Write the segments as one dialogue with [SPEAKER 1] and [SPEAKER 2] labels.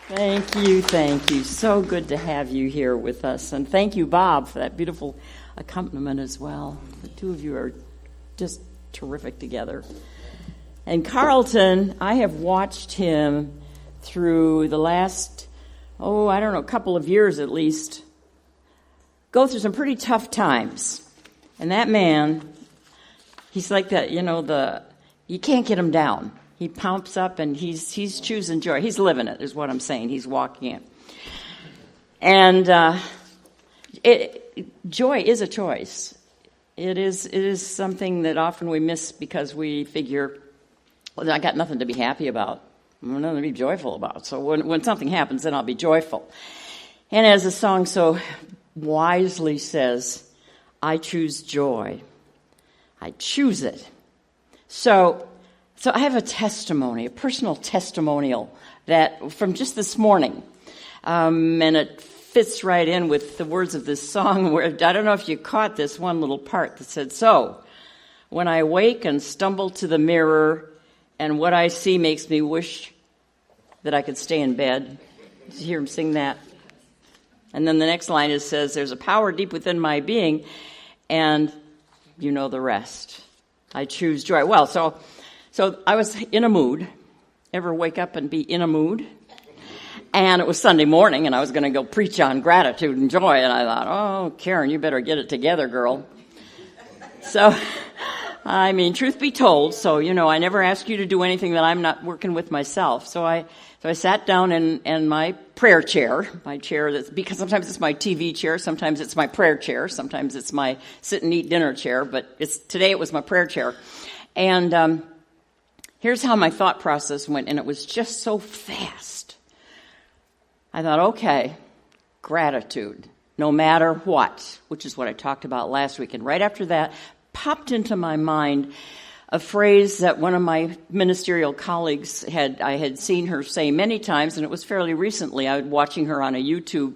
[SPEAKER 1] Thank you, thank you. So good to have you here with us. And thank you, Bob, for that beautiful accompaniment as well. The two of you are just terrific together. And Carlton, I have watched him through the last, couple of years at least, go through some pretty tough times. And that man, he's like that, you can't get him down. He pumps up and he's choosing joy. He's living it, is what I'm saying. He's walking it. And joy is a choice. It is something that often we miss because we figure, well, I got nothing to be happy about. I'm nothing to be joyful about. So when something happens, then I'll be joyful. And as the song so wisely says, I choose joy. I choose it. So I have a testimony, a personal testimonial that from just this morning, and it fits right in with the words of this song where, I don't know if you caught this one little part that said, so, when I wake and stumble to the mirror and what I see makes me wish that I could stay in bed. Did you hear him sing that? And then the next line says, there's a power deep within my being, and you know the rest. I choose joy. Well, so I was in a mood. Ever wake up and be in a mood? And it was Sunday morning, and I was going to go preach on gratitude and joy, and I thought, oh, Karen, you better get it together, girl. So, truth be told, I never ask you to do anything that I'm not working with myself. So I sat down in my prayer chair, because sometimes it's my TV chair, sometimes it's my prayer chair, sometimes it's my sit and eat dinner chair, but today it was my prayer chair. And here's how my thought process went, and it was just so fast. I thought, okay, gratitude, no matter what, which is what I talked about last week. And right after that, popped into my mind a phrase that one of my ministerial colleagues I had seen her say many times, and it was fairly recently. I was watching her on a YouTube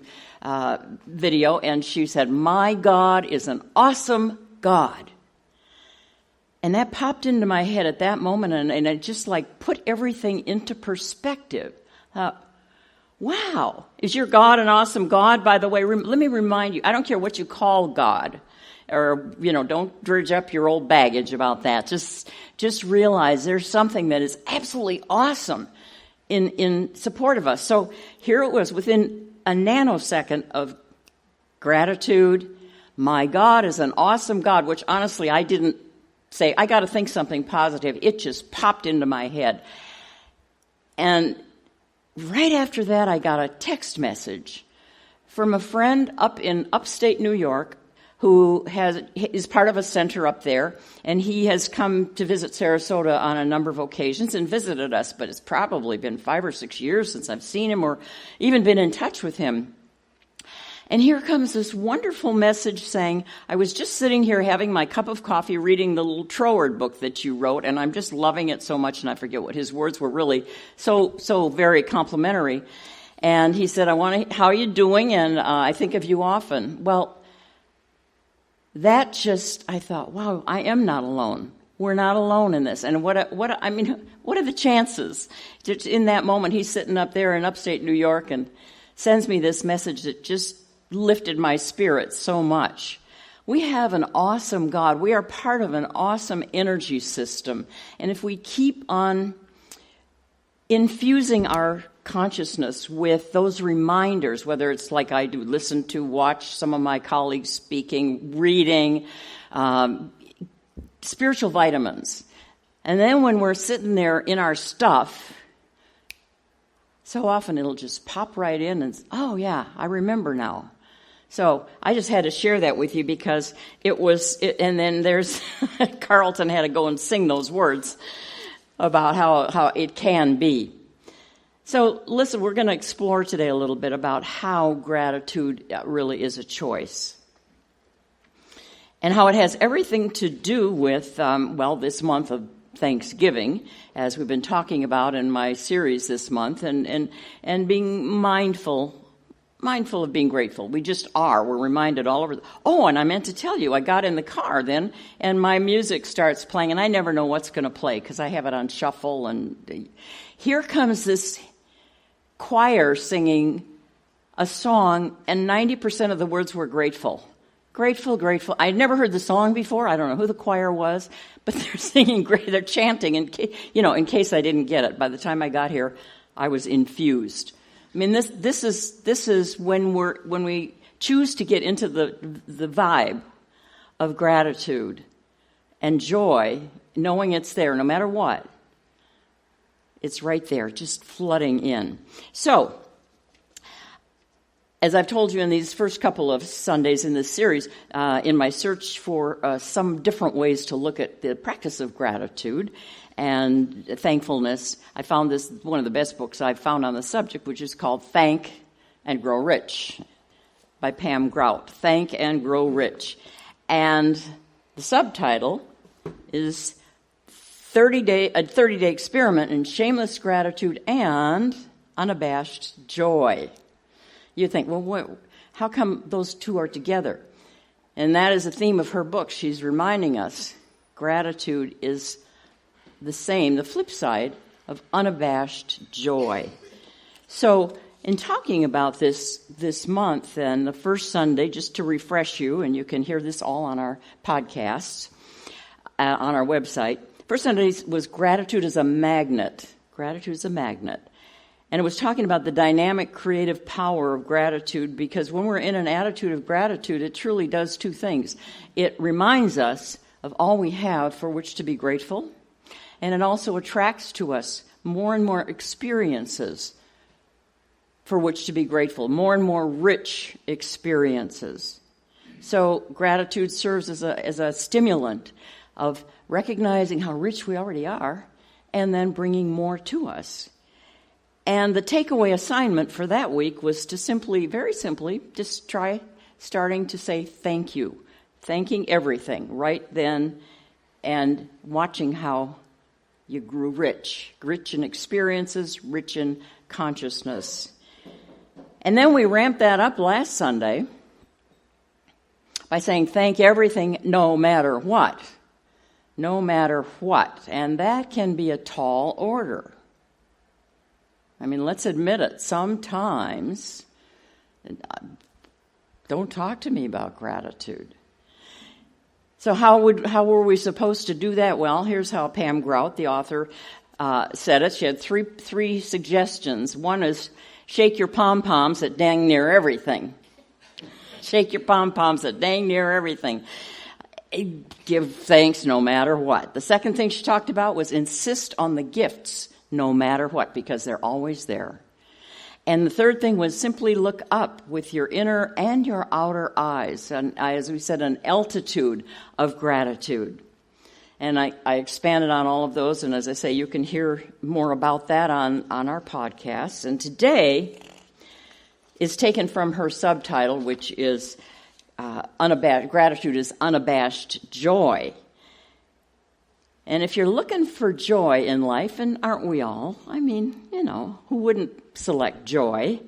[SPEAKER 1] video, and she said, my God is an awesome God. And that popped into my head at that moment, and it just put everything into perspective. Wow, is your God an awesome God? By the way, let me remind you, I don't care what you call God, or, don't dredge up your old baggage about that. Just realize there's something that is absolutely awesome in support of us. So here it was, within a nanosecond of gratitude, my God is an awesome God, which honestly I didn't say, I got to think something positive. It just popped into my head. And right after that, I got a text message from a friend up in upstate New York who is part of a center up there, and he has come to visit Sarasota on a number of occasions and visited us, but it's probably been 5 or 6 years since I've seen him or even been in touch with him. And here comes this wonderful message saying, I was just sitting here having my cup of coffee reading the little Troward book that you wrote, and I'm just loving it so much, and I forget what his words were, really so very complimentary. And he said, how are you doing? And I think of you often. Well, I thought, wow, I am not alone. We're not alone in this. And what are the chances? Just in that moment, he's sitting up there in upstate New York and sends me this message that just lifted my spirit so much. We have an awesome God. We are part of an awesome energy system. And if we keep on infusing our consciousness with those reminders, whether it's like I do, listen to, watch some of my colleagues speaking, reading, spiritual vitamins. And then when we're sitting there in our stuff, so often it'll just pop right in and, oh yeah, I remember now. So I just had to share that with you because and then there's, Carlton had to go and sing those words about how it can be. So listen, we're going to explore today a little bit about how gratitude really is a choice. And how it has everything to do with, this month of Thanksgiving, as we've been talking about in my series this month, and being mindful of being grateful. We just are. We're reminded all over. And I meant to tell you, I got in the car then, and my music starts playing, and I never know what's going to play because I have it on shuffle. And here comes this choir singing a song, and 90% of the words were grateful. Grateful, grateful. I'd never heard the song before. I don't know who the choir was, but they're singing great. They're chanting, in case I didn't get it. By the time I got here, I was infused. I mean, this is when we choose to get into the vibe of gratitude and joy, knowing it's there no matter what. It's right there, just flooding in. So, as I've told you in these first couple of Sundays in this series, in my search for some different ways to look at the practice of gratitude and thankfulness, I found this one of the best books I've found on the subject, which is called Thank and Grow Rich by Pam Grout. Thank and Grow Rich. And the subtitle is a 30-day experiment in shameless gratitude and unabashed joy. You think, well, how come those two are together? And that is the theme of her book. She's reminding us gratitude is the same, the flip side of unabashed joy. So in talking about this month and the first Sunday, just to refresh you, and you can hear this all on our podcasts, on our website. First Sunday was gratitude as a magnet. Gratitude as a magnet. And it was talking about the dynamic creative power of gratitude, because when we're in an attitude of gratitude, it truly does two things. It reminds us of all we have for which to be grateful, and it also attracts to us more and more experiences for which to be grateful, more and more rich experiences. So gratitude serves as a stimulant of recognizing how rich we already are and then bringing more to us. And the takeaway assignment for that week was to very simply, just try starting to say thank you. Thanking everything right then and watching how you grew rich in experiences, rich in consciousness. And then we ramped that up last Sunday by saying thank everything no matter what. No matter what. And that can be a tall order. I mean, let's admit it. Sometimes, don't talk to me about gratitude. So how were we supposed to do that? Well, here's how Pam Grout, the author, said it. She had three suggestions. One is shake your pom-poms at dang near everything. Shake your pom-poms at dang near everything. Give thanks no matter what. The second thing she talked about was insist on the gifts no matter what, because they're always there. And the third thing was simply look up with your inner and your outer eyes. And as we said, an altitude of gratitude. And I expanded on all of those. And as I say, you can hear more about that on our podcast. And today is taken from her subtitle, which is Gratitude is Unabashed Joy. And if you're looking for joy in life, and aren't we all? I mean, who wouldn't select joy?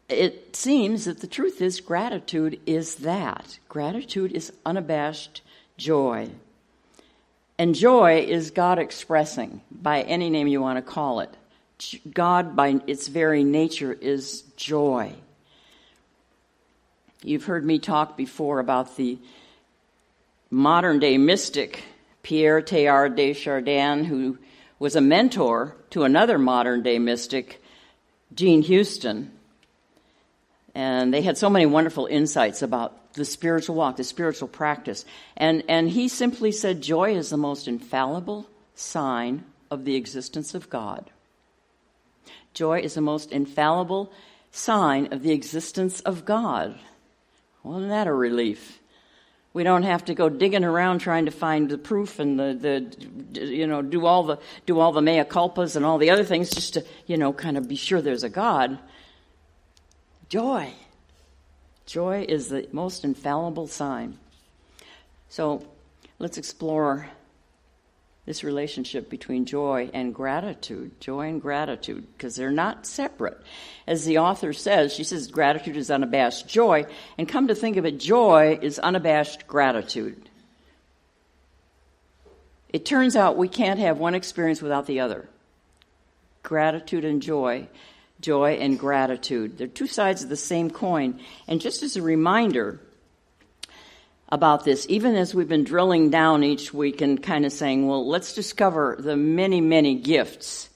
[SPEAKER 1] It seems that the truth is gratitude is that. Gratitude is unabashed joy. And joy is God expressing, by any name you want to call it. God, by its very nature, is joy. You've heard me talk before about the modern-day mystic, Pierre Teilhard de Chardin, who was a mentor to another modern-day mystic, Jean Houston. And they had so many wonderful insights about the spiritual walk, the spiritual practice. And he simply said, joy is the most infallible sign of the existence of God. Joy is the most infallible sign of the existence of God. Well, isn't that a relief? We don't have to go digging around trying to find the proof and do all the mea culpas and all the other things just to, kind of be sure there's a God. Joy. Joy is the most infallible sign. So let's explore this relationship between joy and gratitude, because they're not separate. As the author says, she says gratitude is unabashed joy, and come to think of it, joy is unabashed gratitude. It turns out we can't have one experience without the other. Gratitude and joy joy and gratitude. They're two sides of the same coin. And just as a reminder about this, even as we've been drilling down each week and kind of saying, well, let's discover the many, many gifts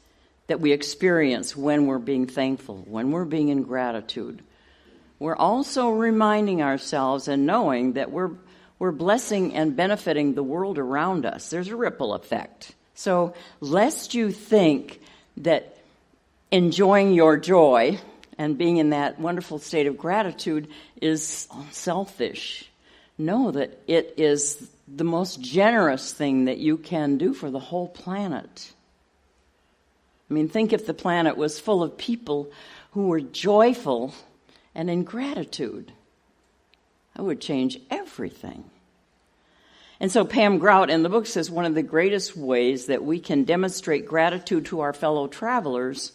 [SPEAKER 1] that we experience when we're being thankful, when we're being in gratitude. We're also reminding ourselves and knowing that we're blessing and benefiting the world around us. There's a ripple effect. So lest you think that enjoying your joy and being in that wonderful state of gratitude is selfish. Know that it is the most generous thing that you can do for the whole planet. I mean, think if the planet was full of people who were joyful and in gratitude. That would change everything. And so Pam Grout in the book says one of the greatest ways that we can demonstrate gratitude to our fellow travelers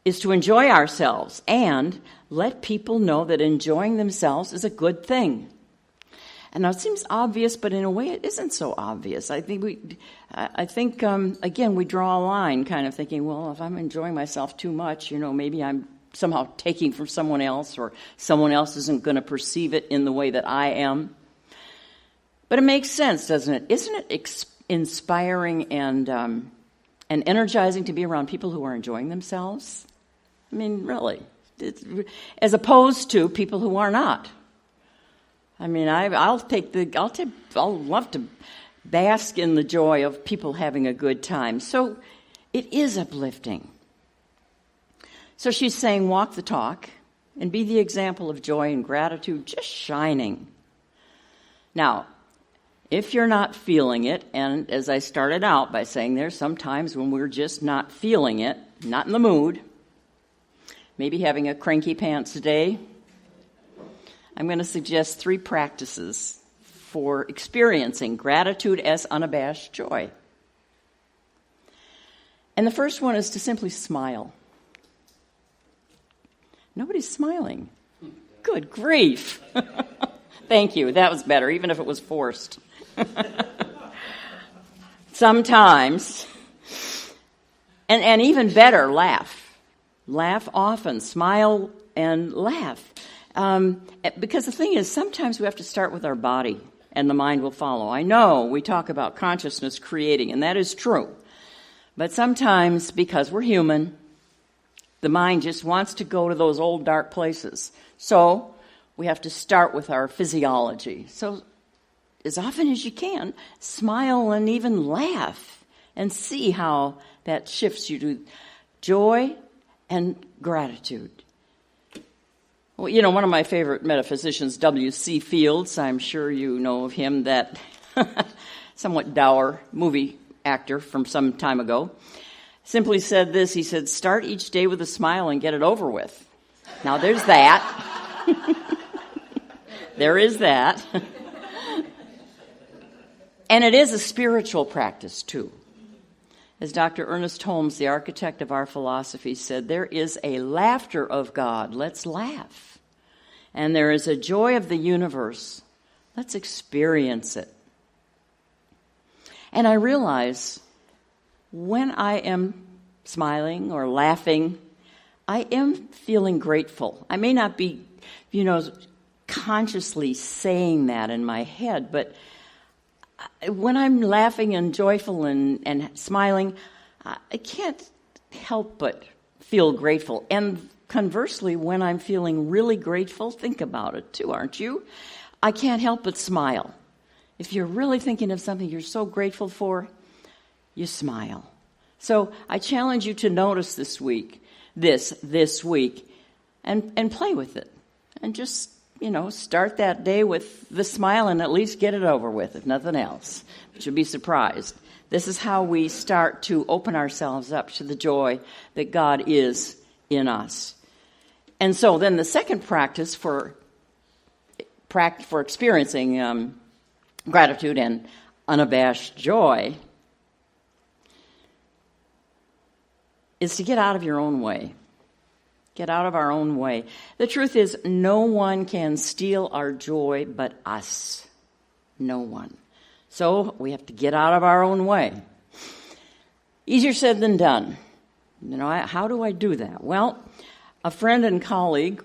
[SPEAKER 1] is to enjoy ourselves and let people know that enjoying themselves is a good thing. And now it seems obvious, but in a way it isn't so obvious. I think, again, we draw a line kind of thinking, well, if I'm enjoying myself too much, maybe I'm somehow taking from someone else, or someone else isn't going to perceive it in the way that I am. But it makes sense, doesn't it? Isn't it inspiring and energizing to be around people who are enjoying themselves? I mean, really, as opposed to people who are not. I mean, I'll love to bask in the joy of people having a good time. So it is uplifting. So she's saying, walk the talk and be the example of joy and gratitude, just shining. Now, if you're not feeling it, and as I started out by saying, there's some times when we're just not feeling it, not in the mood, maybe having a cranky pants day, I'm going to suggest 3 practices for experiencing gratitude as unabashed joy. And the first one is to simply smile. Nobody's smiling. Good grief. Thank you. That was better, even if it was forced. Sometimes, and even better, laugh. Laugh often. Smile and laugh. Because the thing is, sometimes we have to start with our body, and the mind will follow. I know we talk about consciousness creating, and that is true. But sometimes, because we're human, the mind just wants to go to those old dark places. So we have to start with our physiology. So as often as you can, smile and even laugh and see how that shifts you to joy and gratitude. Well, one of my favorite metaphysicians, W.C. Fields, I'm sure you know of him, that somewhat dour movie actor from some time ago, simply said this. He said, start each day with a smile and get it over with. Now, there's that. There is that. And it is a spiritual practice, too. As Dr. Ernest Holmes, the architect of our philosophy, said, there is a laughter of God. Let's laugh. And there is a joy of the universe. Let's experience it. And I realize when I am smiling or laughing, I am feeling grateful. I may not be, consciously saying that in my head, but when I'm laughing and joyful and smiling, I can't help but feel grateful. And conversely, when I'm feeling really grateful, think about it too, aren't you? I can't help but smile. If you're really thinking of something you're so grateful for, you smile. So I challenge you to notice this week, and play with it. And just, start that day with the smile and at least get it over with, if nothing else. But you'll be surprised. This is how we start to open ourselves up to the joy that God is in us. And so then the second practice for experiencing gratitude and unabashed joy is to get out of your own way. Get out of our own way. The truth is, no one can steal our joy but us. No one. So we have to get out of our own way. Easier said than done. How do I do that? Well, a friend and colleague,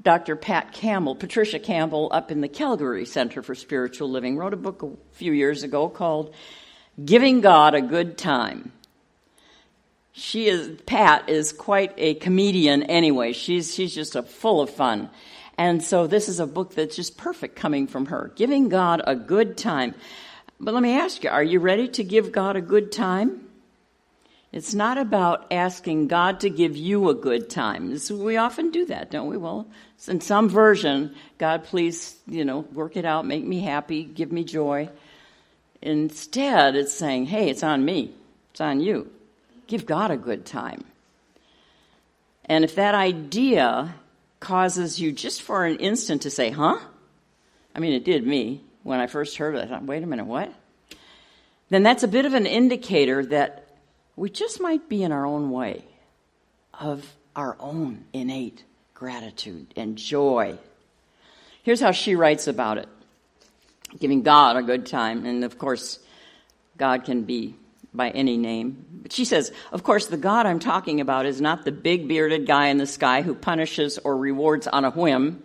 [SPEAKER 1] Dr. Patricia Campbell, up in the Calgary Center for Spiritual Living, wrote a book a few years ago called Giving God a Good Time. Pat is quite a comedian anyway. She's just full of fun. And so this is a book that's just perfect coming from her. Giving God a good time. But let me ask you, are you ready to give God a good time? It's not about asking God to give you a good time. We often do that, don't we? Well, in some version, God, please, work it out, make me happy, give me joy. Instead, it's saying, hey, it's on me. It's on you. Give God a good time. And if that idea causes you just for an instant to say, huh? I mean, it did me. When I first heard it, I thought, wait a minute, what? Then that's a bit of an indicator that we just might be in our own way of our own innate gratitude and joy. Here's how she writes about it. Giving God a good time. And of course, God can be by any name. But she says, of course, the God I'm talking about is not the big bearded guy in the sky who punishes or rewards on a whim.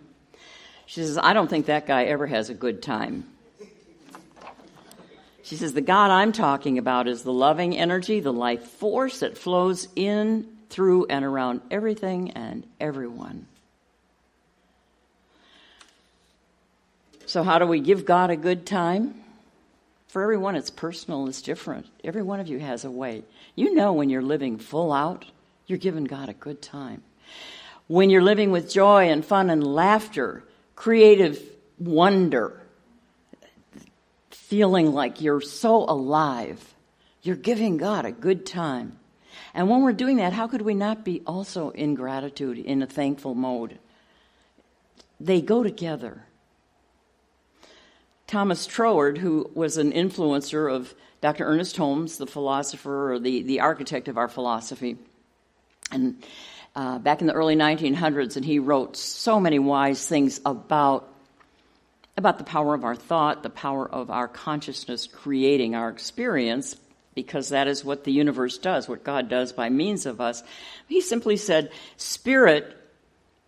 [SPEAKER 1] She says, I don't think that guy ever has a good time. She says, the God I'm talking about is the loving energy, the life force that flows in, through, and around everything and everyone. So how do we give God a good time? For everyone, it's personal, it's different. Every one of you has a way. You know when you're living full out, you're giving God a good time. When you're living with joy and fun and laughter, creative wonder, feeling like you're so alive, you're giving God a good time. And when we're doing that, how could we not be also in gratitude, in a thankful mode? They go together. Thomas Troward, who was an influencer of Dr. Ernest Holmes, the philosopher or the architect of our philosophy, and back in the early 1900s, and he wrote so many wise things about the power of our thought, the power of our consciousness creating our experience, because that is what the universe does, what God does by means of us. He simply said, Spirit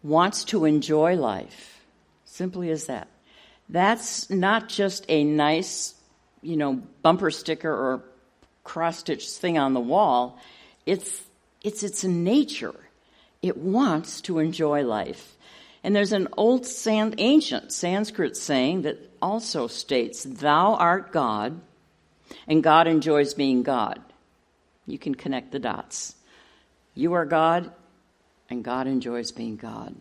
[SPEAKER 1] wants to enjoy life. Simply as that. That's not just a nice, bumper sticker or cross-stitch thing on the wall. It's its nature. It wants to enjoy life. And there's an old ancient Sanskrit saying that also states, thou art God, and God enjoys being God. You can connect the dots. You are God, and God enjoys being God.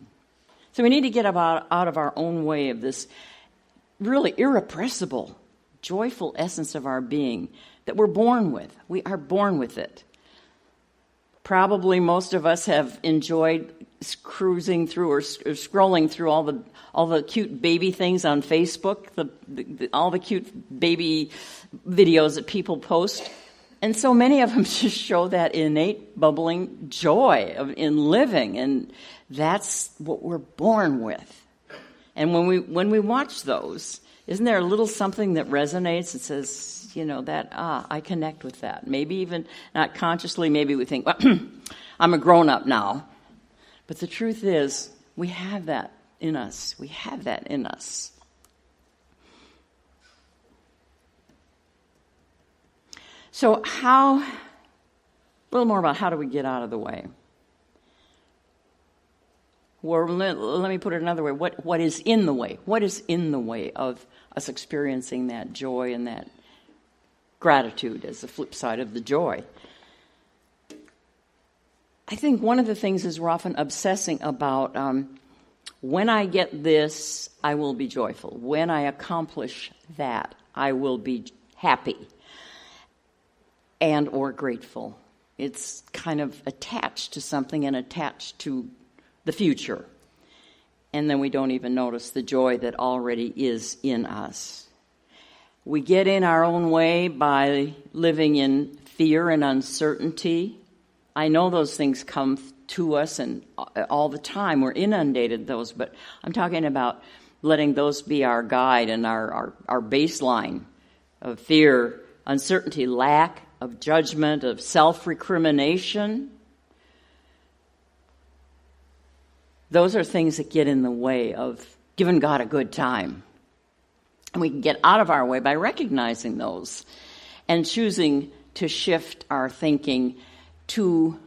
[SPEAKER 1] So we need to get out of our own way of this really irrepressible, joyful essence of our being that we're born with. We are born with it. Probably most of us have enjoyed cruising through or scrolling through all the cute baby things on Facebook, all the cute baby videos that people post. And so many of them just show that innate, bubbling joy in living, and that's what we're born with. And when we watch those, isn't there a little something that resonates and says, I connect with that. Maybe even not consciously, maybe we think, well, I'm a grown-up now. But the truth is, we have that in us. We have that in us. So a little more about how do we get out of the way? Or let me put it another way. What is in the way? What is in the way of us experiencing that joy and that gratitude as the flip side of the joy? I think one of the things is we're often obsessing about when I get this, I will be joyful. When I accomplish that, I will be happy and or grateful. It's kind of attached to something and attached to the future. And then we don't even notice the joy that already is in us. We get in our own way by living in fear and uncertainty. I know those things come to us and all the time. We're inundated with those, but I'm talking about letting those be our guide and our baseline of fear, uncertainty, lack of judgment, of self-recrimination. those are things that get in the way of giving God a good time. And we can get out of our way by recognizing those and choosing to shift our thinking to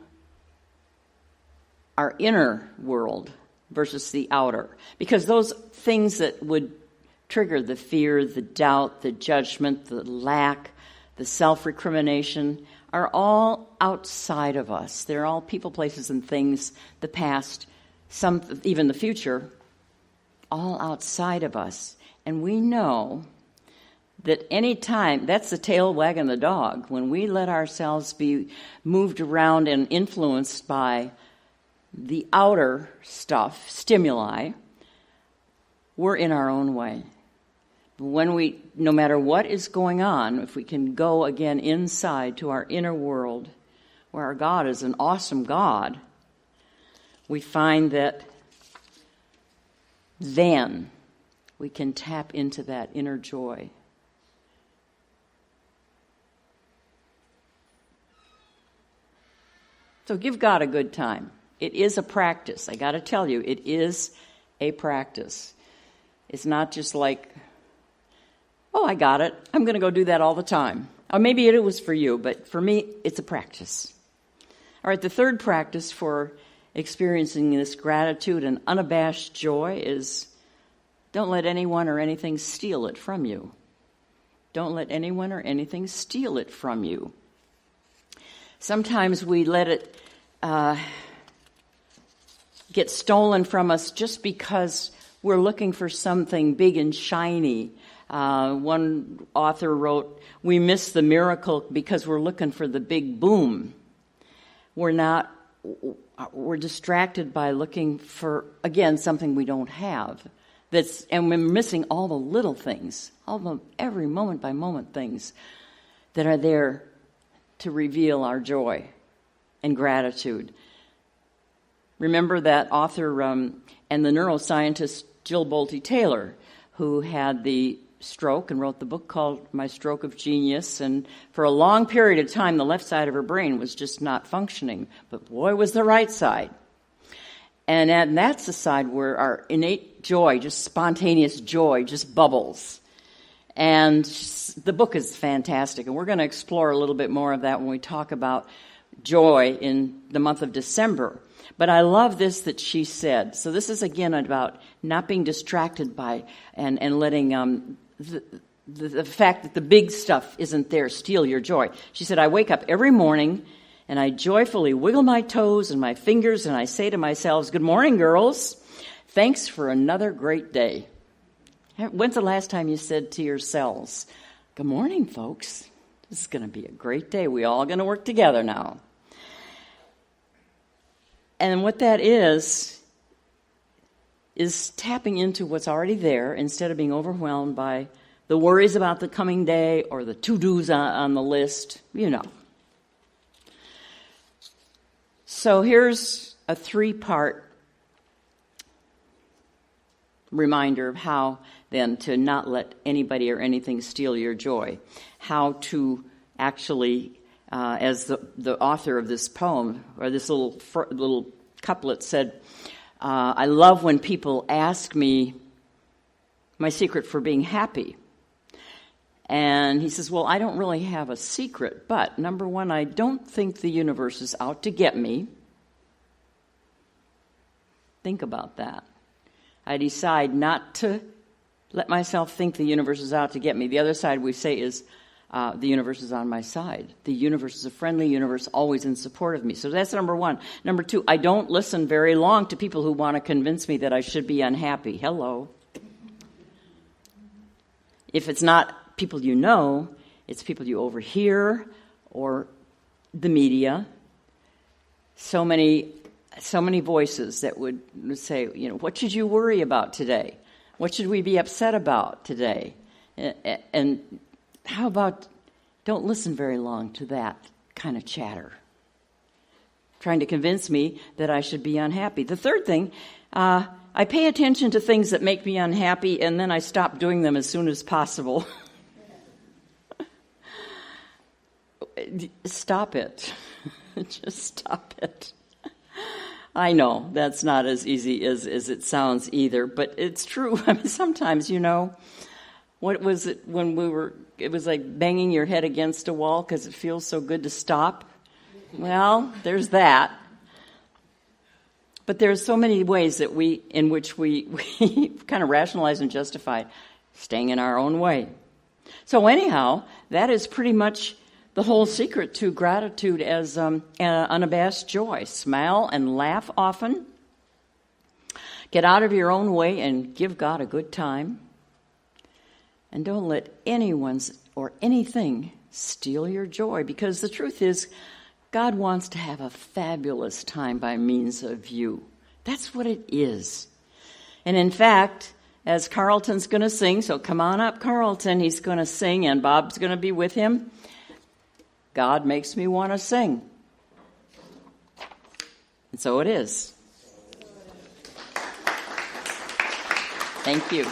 [SPEAKER 1] our inner world versus the outer. Because those things that would trigger the fear, the doubt, the judgment, the lack, the self-recrimination are all outside of us. They're all people, places, and things, the past, some even the future, all outside of us. And we know that any time, that's the tail wagging the dog, when we let ourselves be moved around and influenced by the outer stuff, stimuli, we're in our own way. When we, no matter what is going on, if we can go again inside to our inner world, where our God is an awesome God, we find that then we can tap into that inner joy. So give God a good time. It is a practice. I got to tell you, it is a practice. It's not just like, oh, I got it. I'm going to go do that all the time. Or maybe it was for you, but for me, it's a practice. All right, the third practice for experiencing this gratitude and unabashed joy is don't let anyone or anything steal it from you. Don't let anyone or anything steal it from you. Sometimes we let it get stolen from us just because we're looking for something big and shiny. One author wrote, we miss the miracle because we're looking for the big boom. We're distracted by looking for, again, something we don't have. And we're missing all the little things, all the every moment by moment things that are there to reveal our joy and gratitude. Remember that author and the neuroscientist Jill Bolte Taylor, who had the stroke and wrote the book called My Stroke of Genius, and for a long period of time the left side of her brain was just not functioning, but boy was the right side. And that's the side where our innate joy, just spontaneous joy, just bubbles. And the book is fantastic, and we're going to explore a little bit more of that when we talk about joy in the month of December. But I love this that she said. So this is, again, about not being distracted by and letting the fact that the big stuff isn't there steal your joy. She said, I wake up every morning and I joyfully wiggle my toes and my fingers and I say to myself, good morning, girls. Thanks for another great day. When's the last time you said to yourselves, good morning, folks. This is going to be a great day. We're all going to work together now. And what that is tapping into what's already there instead of being overwhelmed by the worries about the coming day or the to-dos on the list, you know. So here's a 3-part reminder of how then to not let anybody or anything steal your joy. How to actually, as the author of this poem, or this little couplet said, I love when people ask me my secret for being happy. And he says, well, I don't really have a secret, but number one, I don't think the universe is out to get me. Think about that. I decide not to let myself think the universe is out to get me. The other side we say is the universe is on my side. The universe is a friendly universe, always in support of me. So that's number one. Number two, I don't listen very long to people who want to convince me that I should be unhappy. Hello. If it's not people you know, it's people you overhear or the media. So many voices that would say, you know, what should you worry about today? What should we be upset about today? And how about don't listen very long to that kind of chatter, trying to convince me that I should be unhappy. The third thing, I pay attention to things that make me unhappy, and then I stop doing them as soon as possible. Stop it. Just stop it. I know that's not as easy as it sounds either, but it's true. I mean, sometimes, what was it when it was like banging your head against a wall because it feels so good to stop? Well, there's that. But there's so many ways in which we kind of rationalize and justify staying in our own way. So anyhow, that is pretty much the whole secret to gratitude as unabashed joy. Smile and laugh often. Get out of your own way and give God a good time. And don't let anyone's or anything steal your joy, because the truth is, God wants to have a fabulous time by means of you. That's what it is. And in fact, as Carlton's going to sing, so come on up, Carlton. He's going to sing, and Bob's going to be with him. God makes me want to sing. And so it is. Thank you.